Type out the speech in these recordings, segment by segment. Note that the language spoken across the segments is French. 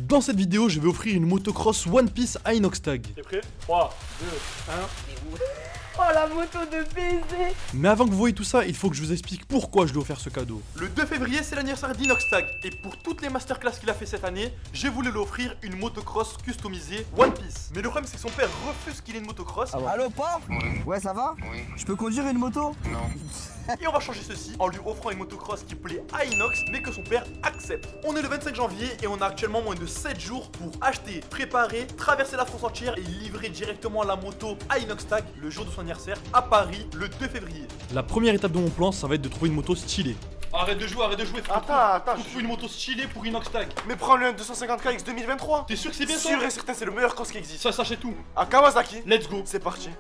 Dans cette vidéo, je vais offrir une motocross One Piece à Inoxtag. T'es prêt? 3, 2, 1. Oh la moto de baiser. Mais avant que vous voyez tout ça, il faut que je vous explique pourquoi je lui ai offert ce cadeau. Le 2 février, c'est l'anniversaire d'Inoxtag. Et pour toutes les masterclass qu'il a fait cette année, j'ai voulu lui offrir une motocross customisée One Piece. Mais le problème, c'est que son père refuse qu'il ait une motocross. Allo, pas? Ouais, ça va? Oui. Je peux conduire une moto? Et on va changer ceci en lui offrant une motocross qui plaît à Inox, mais que son père accepte. On est le 25 janvier et on a actuellement moins de 7 jours pour acheter, préparer, traverser la France entière et livrer directement la moto à Inoxtag le jour de son anniversaire à Paris le 2 février. La première étape de mon plan, ça va être de trouver une moto stylée. Arrête de jouer. Attends, Faut trouver une moto stylée pour Inoxtag. mais prends-le un 250 X 2023. T'es sûr que c'est bien ça? Sûr et certain, c'est le meilleur cross qui existe. Ça s'achète tout. À Kawasaki. Let's go. C'est parti.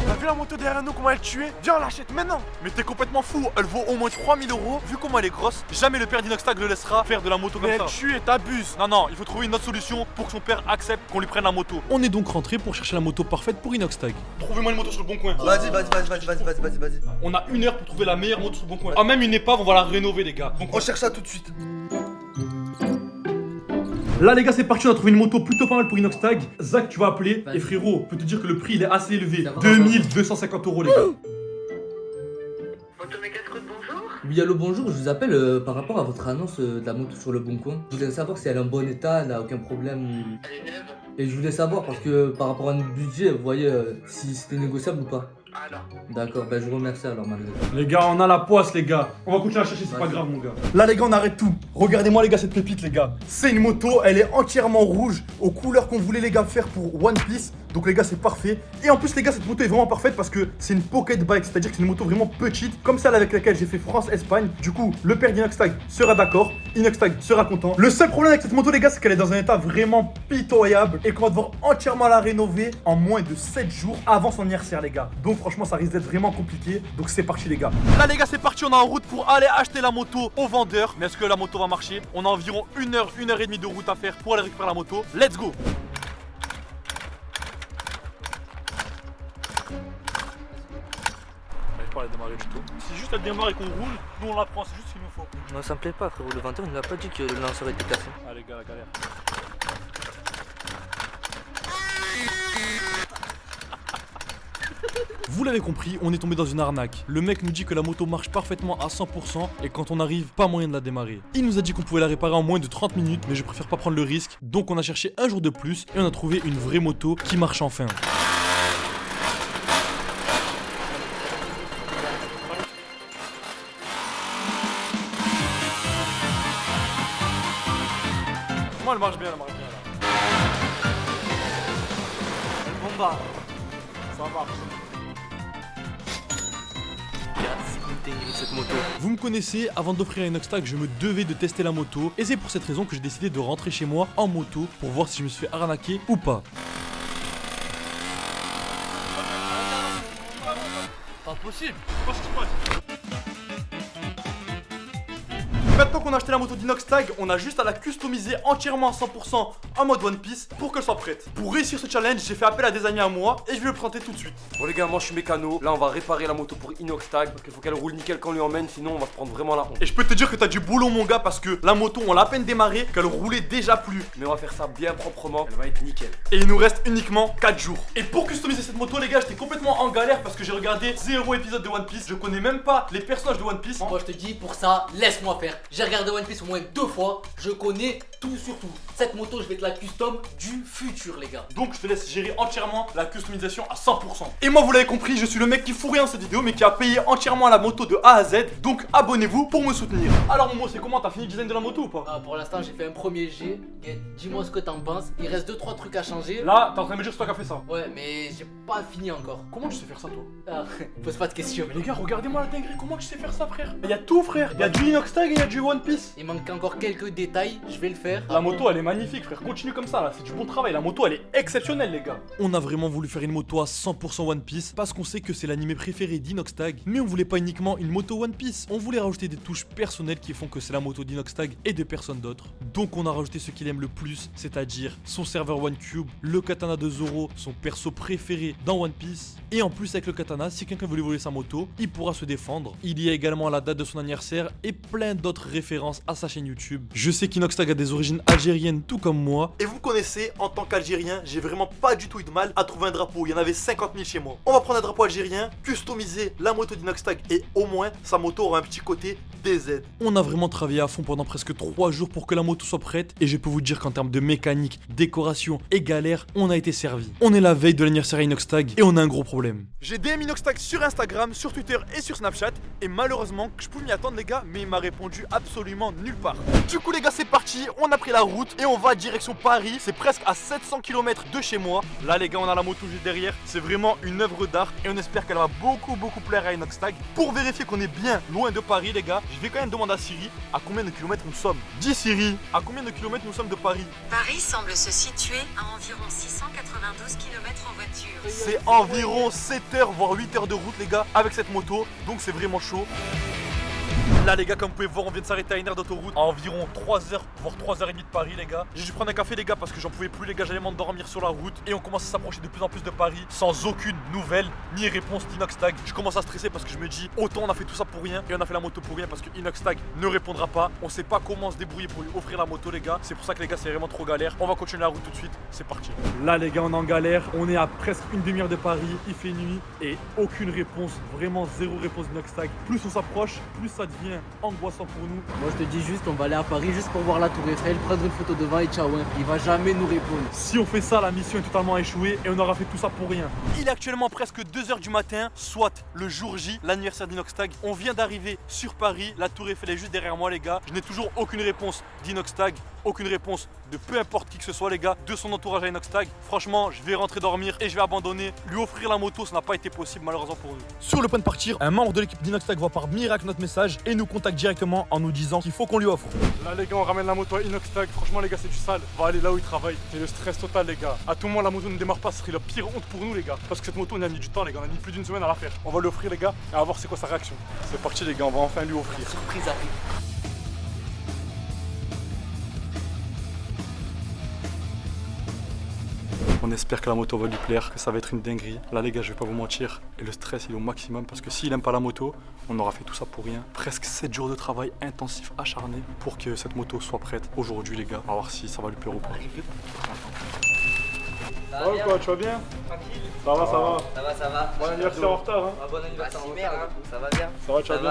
T'as vu la moto derrière nous, comment elle tuait? Viens, on l'achète maintenant. Mais t'es complètement fou, elle vaut au moins 3000 euros. Vu comment elle est grosse, jamais le père d'Inoxtag le laissera faire de la moto Mais comme elle ça. tue et t'abuses. Non, il faut trouver une autre solution pour que son père accepte qu'on lui prenne la moto. On est donc rentré pour chercher la moto parfaite pour Inoxtag. Trouvez-moi une moto sur le bon coin. Vas-y. On a une heure pour trouver la meilleure moto sur le bon coin. Ah, même une épave, on va la rénover, les gars. Bon On coin. cherche ça tout de suite. Là les gars, c'est parti, on a trouvé une moto plutôt pas mal pour Inoxtag. Zach, tu vas appeler. Et frérot, je peux te dire que le prix il est assez élevé. 2250 euros les gars. Bonjour. Oui, allô, bonjour, je vous appelle par rapport à votre annonce de la moto sur le bon coin. Je voulais savoir si elle est en bon état, elle n'a aucun problème. Elle est neuve. Et je voulais savoir parce que par rapport à notre budget, vous voyez si c'était négociable ou pas. Ah non. D'accord, ben je vous remercie alors, madame. Les gars, on a la poisse les gars. On va continuer à chercher, c'est pas grave mon gars. Là les gars, on arrête tout. Regardez-moi les gars cette pépite les gars. C'est une moto, elle est entièrement rouge aux couleurs qu'on voulait les gars faire pour One Piece. Donc les gars, c'est parfait. Et en plus les gars, cette moto est vraiment parfaite parce que c'est une pocket bike, c'est-à-dire que c'est une moto vraiment petite, comme celle avec laquelle j'ai fait France-Espagne. Du coup, le père d'Inoxtag sera d'accord, Inoxtag sera content. Le seul problème avec cette moto les gars, c'est qu'elle est dans un état vraiment pitoyable et qu'on va devoir entièrement la rénover en moins de 7 jours avant son anniversaire les gars. Donc franchement, ça risque d'être vraiment compliqué. Donc c'est parti les gars. Là les gars, c'est parti, on est en route pour aller acheter la moto au vendeur. Mais est-ce que la moto va marcher? On a environ 1 heure, 1 heure et demie de route à faire pour aller récupérer la moto. Let's go. J'arrive pas à la démarrer du tout. Si juste elle démarre et qu'on roule, nous on la prend, c'est juste ce qu'il nous faut. Non, ça me plaît pas, frérot. Le vendeur, il n'a pas dit que le lanceur était cassé. Ah les gars, la galère. Vous l'avez compris, on est tombé dans une arnaque. Le mec nous dit que la moto marche parfaitement à 100% et quand on arrive, pas moyen de la démarrer. Il nous a dit qu'on pouvait la réparer en moins de 30 minutes, mais je préfère pas prendre le risque. Donc on a cherché un jour de plus et on a trouvé une vraie moto qui marche enfin. Moi elle marche bien là. Elle bombarde. Ça marche. Cette moto. Vous me connaissez, avant d'offrir à Inoxtag, je me devais de tester la moto et c'est pour cette raison que j'ai décidé de rentrer chez moi en moto pour voir si je me suis fait arnaquer ou pas. Pas possible. Maintenant qu'on a acheté la moto d'Inoxtag, on a juste à la customiser entièrement à 100% en mode One Piece pour qu'elle soit prête. Pour réussir ce challenge, j'ai fait appel à des amis à moi et je vais le présenter tout de suite. Bon les gars, moi je suis mécano, là on va réparer la moto pour Inoxtag, donc il faut qu'elle roule nickel quand on lui emmène, sinon on va se prendre vraiment la honte. Et je peux te dire que t'as du boulot mon gars parce que la moto on l'a à peine démarré qu'elle roulait déjà plus. Mais on va faire ça bien proprement, elle va être nickel. Et il nous reste uniquement 4 jours. Et pour customiser cette moto les gars, j'étais complètement en galère parce que j'ai regardé 0 épisode de One Piece. Je connais même pas les personnages de One Piece. Moi je te dis, pour ça, laisse-moi faire. J'ai regardé One Piece au moins 2 fois, je connais tout sur tout. Cette moto, je vais te la custom du futur, les gars. Donc je te laisse gérer entièrement la customisation à 100%. Et moi vous l'avez compris, je suis le mec qui fout rien dans cette vidéo mais qui a payé entièrement la moto de A à Z. Donc abonnez-vous pour me soutenir. Alors Momo, c'est comment? T'as fini le design de la moto ou pas? Pour l'instant, j'ai fait un premier jet. Dis-moi ce que t'en penses. Il reste 2-3 trucs à changer. Là, t'es en train de me dire que c'est toi qui as fait ça. Ouais, mais j'ai pas fini encore. Comment tu sais faire ça toi? Ah, pose pas de questions. Mais les gars, regardez-moi la dinguerie, comment tu sais faire ça frère? Il y a tout frère, il y a du Inoxtag et il y a du du One Piece. Il manque encore quelques détails, je vais le faire. La moto elle est magnifique frère, continue comme ça là, c'est du bon travail, la moto elle est exceptionnelle les gars. On a vraiment voulu faire une moto à 100% One Piece parce qu'on sait que c'est l'anime préféré d'Inoxtag, mais on voulait pas uniquement une moto One Piece, on voulait rajouter des touches personnelles qui font que c'est la moto d'Inoxtag et de personne d'autre. Donc on a rajouté ce qu'il aime le plus, c'est-à-dire son serveur OneCube, le katana de Zoro, son perso préféré dans One Piece, et en plus avec le katana, si quelqu'un veut lui voler sa moto, il pourra se défendre. Il y a également la date de son anniversaire et plein d'autres références à sa chaîne YouTube. Je sais qu'Inoxtag a des origines algériennes tout comme moi. Et vous me connaissez, en tant qu'Algérien, j'ai vraiment pas du tout eu de mal à trouver un drapeau. Il y en avait 50 000 chez moi. On va prendre un drapeau algérien, customiser la moto d'Inoxtag et au moins sa moto aura un petit côté DZ. On a vraiment travaillé à fond pendant presque 3 jours pour que la moto soit prête et je peux vous dire qu'en termes de mécanique, décoration et galère, on a été servi. On est la veille de l'anniversaire Inoxtag et on a un gros problème. J'ai DM Inoxtag sur Instagram, sur Twitter et sur Snapchat et malheureusement je pouvais m'y attendre les gars, mais il m'a répondu absolument nulle part. Du coup les gars c'est parti, on a pris la route et on va direction Paris, c'est presque à 700 km de chez moi. Là les gars on a la moto juste derrière, c'est vraiment une œuvre d'art et on espère qu'elle va beaucoup plaire à Inoxtag. Pour vérifier qu'on est bien loin de Paris les gars, je vais quand même demander à Siri à combien de kilomètres nous sommes. Dis Siri, à combien de kilomètres nous sommes de Paris? Paris semble se situer à environ 692 km en voiture. C'est environ 7 heures voire 8 heures de route les gars avec cette moto, donc c'est vraiment chaud. Là les gars comme vous pouvez voir on vient de s'arrêter à une heure d'autoroute à environ 3 heures voire 3h30 de Paris les gars. J'ai dû prendre un café les gars parce que j'en pouvais plus les gars, j'allais m'endormir sur la route. Et on commence à s'approcher de plus en plus de Paris sans aucune nouvelle ni réponse d'Inoxtag. Je commence à stresser parce que je me dis autant on a fait tout ça pour rien et on a fait la moto pour rien parce que Inoxtag ne répondra pas. On sait pas comment se débrouiller pour lui offrir la moto les gars. C'est pour ça que les gars c'est vraiment trop galère. On va continuer la route tout de suite, c'est parti. Là les gars on est en galère, on est à presque une demi-heure de Paris, il fait nuit et aucune réponse, vraiment zéro réponse d'Inoxtag. Plus on s'approche, plus ça devient angoissant pour nous. Moi je te dis juste, on va aller à Paris juste pour voir la tour Eiffel, prendre une photo devant et ciao, hein. Il va jamais nous répondre. Si on fait ça, la mission est totalement échouée et on aura fait tout ça pour rien. Il est actuellement presque 2h du matin, soit le jour J, l'anniversaire d'Inoxtag. On vient d'arriver sur Paris, la tour Eiffel est juste derrière moi les gars. Je n'ai toujours aucune réponse d'Inoxtag, aucune réponse de peu importe qui que ce soit les gars, de son entourage à Inoxtag. Franchement, je vais rentrer dormir et je vais abandonner. Lui offrir la moto, ça n'a pas été possible malheureusement pour nous. Sur le point de partir, un membre de l'équipe d'Inoxtag voit par miracle notre message et nous contacte directement en nous disant qu'il faut qu'on lui offre. Là les gars, on ramène la moto à Inoxtag. Franchement les gars, c'est du sale. On va aller là où il travaille. C'est le stress total les gars. À tout moment la moto ne démarre pas, ce serait la pire honte pour nous les gars. Parce que cette moto on a mis du temps les gars, on a mis plus d'une semaine à la faire. On va lui offrir les gars et on va voir c'est quoi sa réaction. C'est parti les gars, on va enfin lui offrir. Surprise arrive. On espère que la moto va lui plaire, que ça va être une dinguerie. Là les gars, je vais pas vous mentir, et le stress il est au maximum parce que s'il aime pas la moto, on aura fait tout ça pour rien. Presque 7 jours de travail intensif, acharné pour que cette moto soit prête aujourd'hui les gars. On va voir si ça va lui plaire ou pas. Ça va quoi, tu vas bien? Tranquille. Ça va, ça va. Ça va, ça va. Bon anniversaire en retard hein. Ah, bon anniversaire en retard, hein. Ça va bien. Ça va, tu vas bien?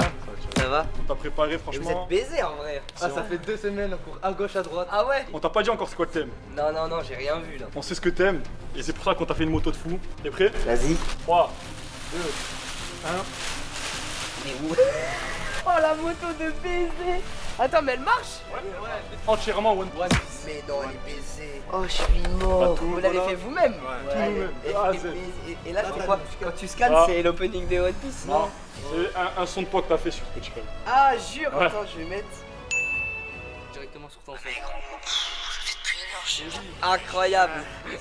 Ça va. On t'a préparé Et vous franchement. êtes baisé en vrai. Ah ça fait 2 semaines, on court à gauche, à droite. Ah ouais. On t'a pas dit encore c'est quoi le thème. Non, non, non, j'ai rien vu là. On sait ce que t'aimes et c'est pour ça qu'on t'a fait une moto de fou. T'es prêt? Vas-y. 3, 2, 1. Mais où? Oh la moto de baiser. Attends, mais elle marche? Entièrement One Piece. Mais non, elle est baisée. Oh, je suis mort. tout, Vous l'avez voilà. fait vous-même? Tout nous-mêmes. Ah, c'est- Et là, c'est quoi? Quand tu scannes, Ah. c'est l'opening de One Piece, non? Non, c'est un son de poids que t'as fait sur Spotify. Ah, jure. Ouais. Attends, je vais mettre. Directement sur ton phone. Incroyable.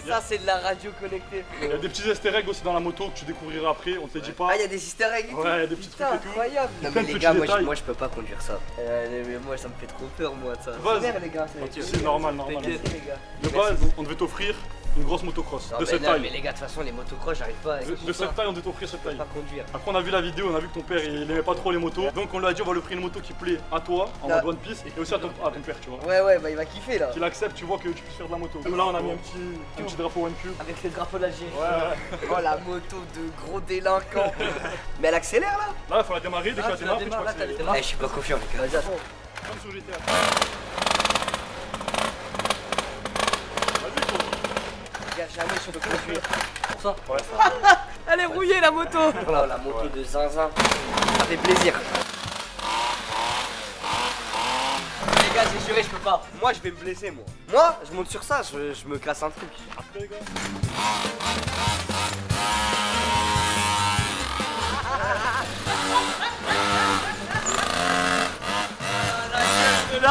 Ça, c'est de la radio connectée. Il y a des petits easter eggs aussi dans la moto que tu découvriras après, on te les dit pas. Ah, il y a des easter eggs et tout. Ouais, des petits Putain, trucs et tout. incroyable. Non, Plein mais de les petits gars, détails. moi je peux pas conduire ça. Mais moi, ça me fait trop peur, moi, ça. Vas-y. Super, les gars. C'est normal. Merci, les gars. De base, on devait t'offrir une grosse motocross Non, de mais cette non, taille. mais les gars, de toute façon, les motocross, j'arrive pas. De cette taille, on devait t'offrir cette Je peux taille. pas conduire. Après, on a vu la vidéo, on a vu que ton père il aimait pas trop les motos. Donc, on lui a dit, on va lui offrir une moto qui plaît à toi, en Là. mode One Piece, et aussi à ton père, tu vois. Ouais, bah il va kiffer là. Qu'il accepte, tu vois, que tu puisses faire de la moto. Comme là, on a mis un petit drapeau OneCube. Avec le drapeau de l'Algérie. Ouais. Oh la moto de gros délinquant. Mais elle accélère là. Là, il faut la démarrer, dès Ah, qu'elle tu la démarre, après, tu démarres, peux là, t'as accélérer. démarré. Je suis pas confiant, les gars. Vas-y, attends. Comme sur GTA. Regarde, jamais je peux conduire. Ouais, ça. Elle est rouillée la moto. Oh la moto de zinzin. Ça fait plaisir. Les gars, j'ai juré, je peux pas. Moi, je vais me blesser, moi. Moi, je monte sur ça, je me casse un truc. Après, les gars.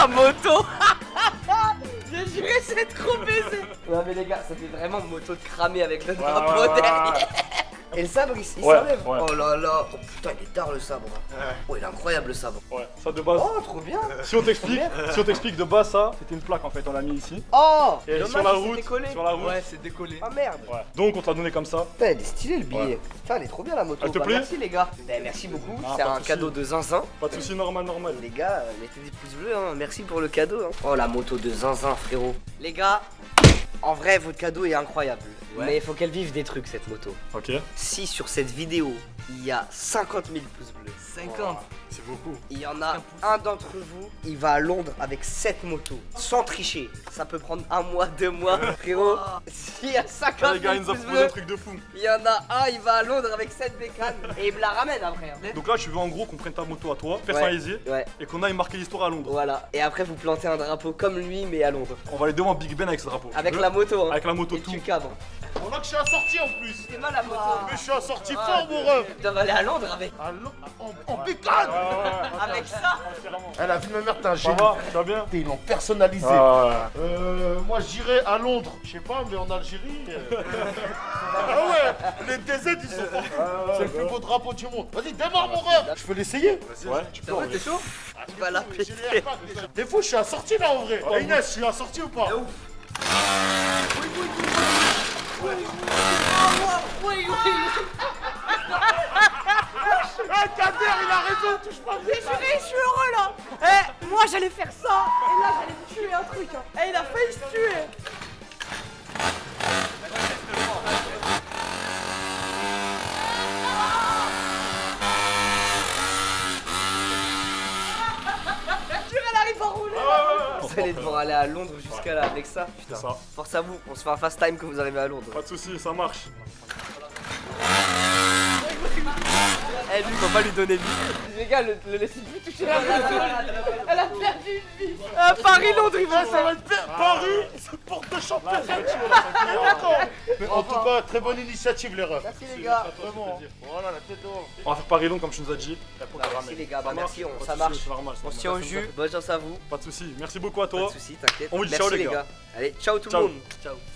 la moto. J'ai juré, c'est trop baisé. Non mais les gars, ça fait vraiment moto de cramer avec le drapeau derrière. Et le sabre il s'enlève. ouais. Oh là là. Oh putain, il est tard le sabre. Oh, il est incroyable le sabre. Ouais, ça de base. Oh, trop bien. Si on t'explique de base, ça, c'était une plaque en fait, on l'a mis ici. Oh, Et dommage, sur la il s'est route, décollé. Ouais, c'est décollé. Ah merde. Ouais. Donc on te l'a donné comme ça. Putain, il est stylé le billet. Ouais. Putain, elle est trop bien la moto. Elle te Bah, plaît? merci les gars. Ben, merci beaucoup. Ah, C'est pas de un soucis. cadeau de zinzin. Pas de soucis, normal. Les gars, mettez des pouces bleus, hein. Merci pour le cadeau. Hein. Oh la moto de zinzin frérot. Les gars, en vrai votre cadeau est incroyable. Mais il faut qu'elle vive des trucs cette moto. Ok. Si sur cette vidéo il y a 50 000 pouces bleus, 50. C'est beaucoup. il y en a un d'entre vous, il va à Londres avec cette moto, sans tricher. Ça peut prendre 1 mois, 2 mois. Frérot, s'il y a 50 Ah, les gars, 000 il nous a pouces proposé un bleus, truc de fou. il y en a un, il va à Londres avec cette bécane et il me la ramène après. Hein. Donc là, tu veux en gros qu'on prenne ta moto à toi, personnalisée, Ouais, et qu'on aille marquer l'histoire à Londres. voilà. Et après vous plantez un drapeau comme lui mais à Londres. On va aller devant Big Ben avec ce drapeau. Avec Tu veux la moto, hein. Avec la moto, Et tout. tu cadres. On a que je suis assorti en plus. C'est mal la moto. Mais je suis assorti fort, mon ref. Tu dois aller à Londres avec. En bécane. Avec ça. Elle a vu ma mère, t'es un Ça génie. va, tu vas bien? Ils l'ont personnalisé. Ah Moi j'irai à Londres, je sais pas, mais en Algérie. Ah ouais, les DZ ils sont forts. C'est le plus beau drapeau du monde. Vas-y, démarre mon ref. Je peux l'essayer? ouais. Tu peux. T'es chaud? Tu vas la péter. Des fois, je suis assorti là en vrai. Inès, je suis assorti ou pas? Ah, Kader, il a raison, touche pas. J'ai juré, je suis heureux là. Eh, moi j'allais faire ça. Et là j'allais me tuer un truc. Hein. Eh, il a failli se tuer. Elle arrive à rouler. Vous allez devoir aller à Londres jusqu'à là avec ça. Putain. C'est ça. Force à vous, on se fait un fast time quand vous arrivez à Londres. Pas de soucis, ça marche. Eh lui, faut pas lui donner vie. Les gars, le laissez plus toucher la moto. Elle a perdu une vie. Paris-Londres, il va Ça va être bien. Paris, c'est porte de champion. D'accord. Mais en tout cas, très bonne initiative, les refs. Merci les gars. Vraiment. Voilà, la tête dehors. On va faire Paris-Londres comme tu nous as dit. Merci les gars, bah Ça merci, marche, pas ça de marche. soucis, c'est normal, c'est On se tient au normal. jus. Bonne chance à vous. Pas de soucis, merci beaucoup à Pas toi. de soucis, t'inquiète. On vous dit Merci ciao, les gars. Allez, ciao tout le Ciao. monde. Ciao.